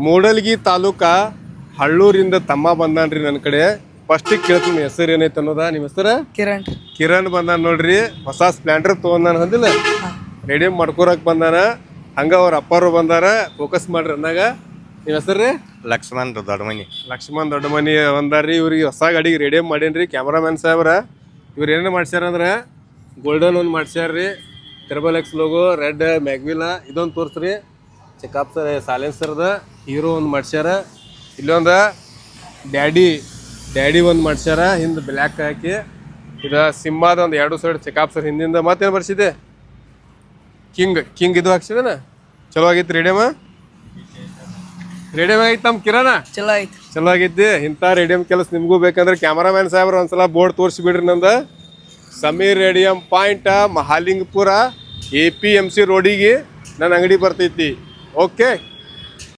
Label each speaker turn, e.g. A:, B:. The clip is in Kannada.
A: ಮೂಡಲ್ಗಿ ತಾಲೂಕಾ ಹಳ್ಳೂರಿಂದ ತಮ್ಮ ಬಂದಾನ್ರಿ ನನ್ನ ಕಡೆ. ಫಸ್ಟಿಗೆ ಕೇಳ್ತೀನಿ ಹೆಸರು ಏನೈತೆ ಅನ್ನೋದ. ನಿಮ್ಮ ಹೆಸರು? ಕಿರಣ್ ಬಂದಾನ ನೋಡ್ರಿ. ಹೊಸ ಸ್ಪ್ಲೆಂಡರ್ ತೊಗೊಂಡಾನ ಅಂದಿಲ್ಲ, ರೆಡಿ ಮಾಡ್ಕೊರಕ್ ಬಂದಾನ. ಹಂಗ ಅವ್ರ ಅಪ್ಪಾರು ಬಂದಾರ. ಫೋಕಸ್ ಮಾಡ್ರಿ ಅಂದಾಗ. ನಿಮ್ಮ ಹೆಸರು ರೀ?
B: ಲಕ್ಷ್ಮಣ್
A: ದೊಡ್ಡಮನಿ ಬಂದಾರ್ರಿ. ಇವ್ರಿಗೆ ಹೊಸ ಗಾಡಿಗೆ ರೆಡಿ ಮಾಡೇನ್ರಿ ಕ್ಯಾಮ್ರಾಮ್ಯಾನ್ ಸಾಹೇಬ್ರ. ಇವ್ರು ಏನೇನು ಮಾಡ್ಸ್ಯಾರ ಅಂದ್ರೆ ಗೋಲ್ಡನ್ ಒಂದು ಮಾಡ್ಸ್ಯಾರ್ರಿ, ಟ್ರಿಬಲ್ X ಲೋಗೋ, ರೆಡ್ ಮ್ಯಾಗ್ವಿಲ. ಇದೊಂದು ತೋರಿಸ್ರಿ, ಚೆಕಪ್ ಸರ್ ಸಾಲೆನ್ಸರ್ದ ಹೀರೋ ಒಂದು ಮಾಡ್ಸ್ಯಾರ. ಇಲ್ಲೊಂದು ಡ್ಯಾಡಿ ಒಂದು ಮಾಡ್ಸ್ಯಾರ, ಹಿಂದೆ ಬ್ಲ್ಯಾಕ್ ಹಾಕಿ. ಇದು ಸಿಂಹದ ಒಂದು 2 ಸೈಡ್ ಚೆಕಪ್ ಸರ್ ಹಿಂದಿಂದ. ಮತ್ತೇನು ಬರ್ಸಿದೆ? ಕಿಂಗ್ ಇದು ಹಾಕ್ಸಿದೇನ? ಚಲೋ ಆಗೈತಿ ರೇಡಿಯಮ್ ಆಗೈತಿ ನಮ್ಮ ಕಿರಣ. ಚಲೋ ಆಗೈತಿ. ಇಂಥ ರೇಡಿಯಂ ಕೆಲಸ ನಿಮಗೂ ಬೇಕಂದ್ರೆ ಕ್ಯಾಮರಾಮ್ಯಾನ್ ಸಾಹೇಬ್ರ ಒಂದ್ಸಲ ಬೋರ್ಡ್ ತೋರಿಸ್ಬಿಡ್ರಿ. ನಂದು Sameer radium point, Mahalingapura APMC ರೋಡಿಗೆ ನನ್ನ ಅಂಗಡಿ ಬರ್ತೈತಿ. ಓಕೆ.